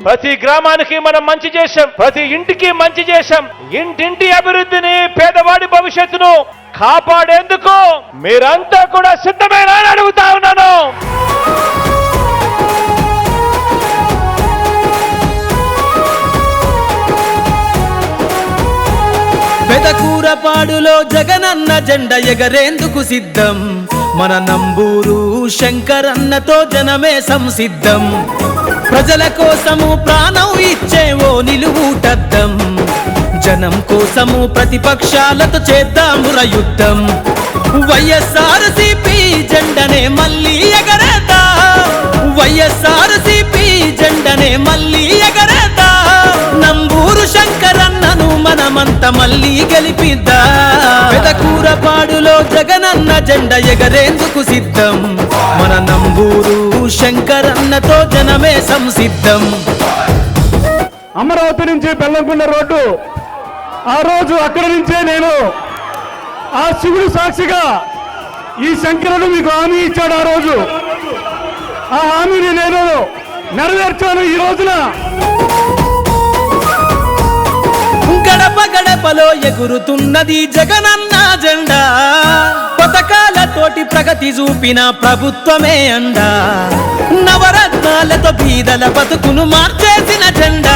ప్రతి గ్రామానికి మనం మంచి చేశాం, ప్రతి ఇంటికి మంచి చేశాం. ఇంటింటి అభివృద్ధిని, పేదవాడి భవిష్యత్తును కాపాడేందుకు మీరంతా కూడా సిద్ధమేనా అని అడుగుతా ఉన్నాను. పెదకూరపాడులో జగనన్న జెండ ఎగరేందుకు సిద్ధం. మన నంబూరు శంకరన్నతో జనమే సంసిద్ధం. ప్రజల కోసము ప్రాణం ఇచ్చే ఓ నిలువుటద్దం. జనం కోసము ప్రతిపక్షాలతో చేద్దాముర యుద్ధం. వైఎస్ఆర్సీపీ జెండనే మళ్ళీ ఎగరేద్దా. వైఎస్ఆర్సీపీ జెండనే మళ్ళీ ఎగరేద్దా. నంబూరు శంకరన్నను మనమంతా మళ్ళీ గెలిపిద్దా. పెదకూరపాడులో జగనన్న జెండ ఎగరేందుకు సిద్ధం. మన నంబూరు శంకరన్నతో జనమే సంసిద్ధం. అమరావతి నుంచి బెల్లంకొండ రోడ్డు, ఆ రోజు అక్కడి నుంచే నేను ఆ శివుడు సాక్షిగా ఈ శంకరుడు మీకు హామీ ఇచ్చాడు. ఆ రోజు ఆ హామీని నేను నెరవేర్చాను. ఈ రోజున గడప గడపలో ఎగురుతున్నది జగనన్న జెండా. పథకాలతోటి ప్రగతి చూపిన ప్రభుత్వమే అండా. నవరత్నాలతో బీదల బతుకును మార్చేసిన జెండా.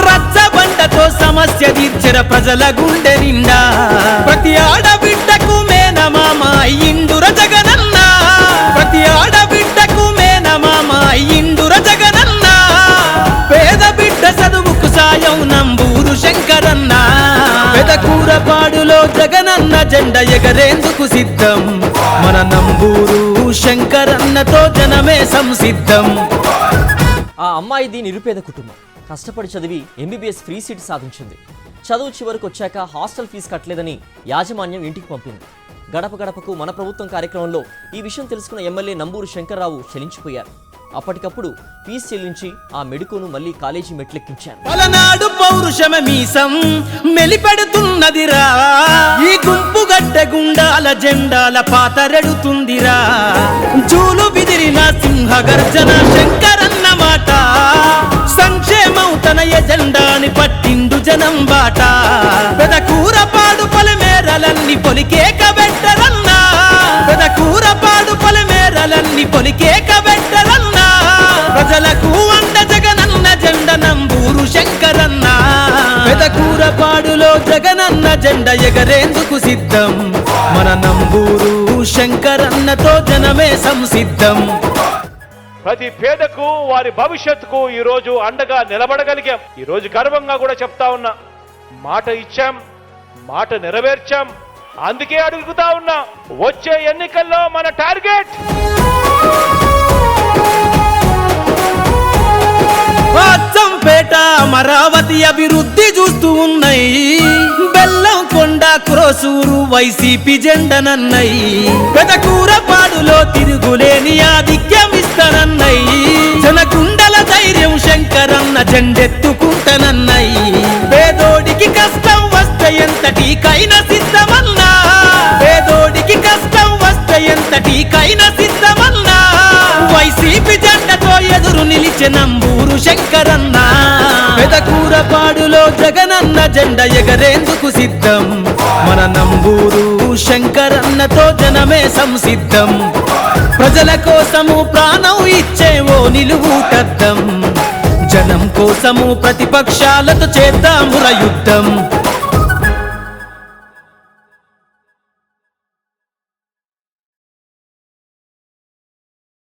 రచ్చబండతో సమస్య తీర్చిన ప్రజల గుండె నిండా. ప్రతి ఆడబిడ్డకు మేనమామ అయ్యిండుర జగనన్న. ప్రతి ఆడబిడ్డకు మేనమామ అయ్యిండుర జగనన్న. పేద బిడ్డ చదువుకు సాయం నంబూరు శంకరన్న. పెదకూరపాడులో జగనన్న జెండ ఎగరేందుకు సిద్ధం. మన నంబూరు శంకరన్నతో జనమే సంసిద్ధం. ఆ అమ్మాయిది నిరుపేద కుటుంబం. కష్టపడి చదివి ఎంబీబీఎస్ ఫ్రీ సీట్ సాధించింది. చదువు చివరికి వచ్చాక హాస్టల్ ఫీజు కట్టలేదని యాజమాన్యం ఇంటికి పంపింది. గడప గడపకు మన ప్రభుత్వం కార్యక్రమంలో ఈ విషయం తెలుసుకున్న ఎమ్మెల్యే నంబూరు శంకర్రావు చలించిపోయారు. అప్పటికప్పుడు ఫీజు చెల్లించి ఆ మెడుకును మళ్ళీ కాలేజీ మెట్లెక్కించారు. పలనాడు పౌరుషమ మీసం మెలిపెడుతున్నదిరా. ఈ గుంపు గడ్డ గుండాల జెండాల పాతరెడుతుందిరా. జూలు బిదిరిన సింహ గర్జన శంకరన్న మాట. సంక్షేమం తన ఎజెండాని పట్టిండు జనం బాట. పెదకూరపాడు పలమేరలన్నీ పొలికేక పెట్టరన్నా. పెదకూరపాడు పలమేరలన్నీ పొలికేక పెట్టరన్నా. ప్రజలకు అండ జగనన్న జెండ నంబూరు శంకరన్న. పెదకూరపాడులో జగనన్న జెండ ఎగరేందుకు సిద్ధం. మన నంబూరు శంకరన్నతో జనమే సంసిద్ధం. ప్రతి పేదకు వారి భవిష్యత్తుకు ఈ రోజు అండగా నిలబడగలిగాం. ఈ రోజు గర్వంగా కూడా చెప్తా ఉన్నా, మాట ఇచ్చాం, మాట నెరవేర్చాం. అందుకే అడుగుతా ఉన్నా, వచ్చే ఎన్నికల్లో మన టార్గెట్ అచ్చంపేట అమరావతి అభివృద్ధి చూస్తూ ఉన్నాయి. బెల్లంకొండ క్రోసూరు వైసీపీ జెండనన్నాయి. పెదకూరపాడులో తిరుగులేని ఆధిక్యం ఇస్తానన్నాయి. జనగుండల ధైర్యం శంకరన్న జెండెత్తుకుంటానన్నాయి. పేదోడికి కష్టం వస్తే ఎంతటికైనా సిద్ధమన్నా. పేదోడికి కష్టం వస్తే ఎంతటికైనా సిద్ధమన్నా. వైసీపీ జెండతో ఎదురు నిలిచే నంబూరు శంకరన్న. పెదకూరపాడులో జగనన్న జెండ ఎగరేందుకు సిద్ధం. మన నంబూరు శంకరన్నతో జనమే సంసిద్ధం. ప్రజల కోసము ప్రాణం ఇచ్చే ఓ నిలువుటద్దం. జనం కోసము ప్రతిపక్షాలతో చేద్దాముర యుద్ధం.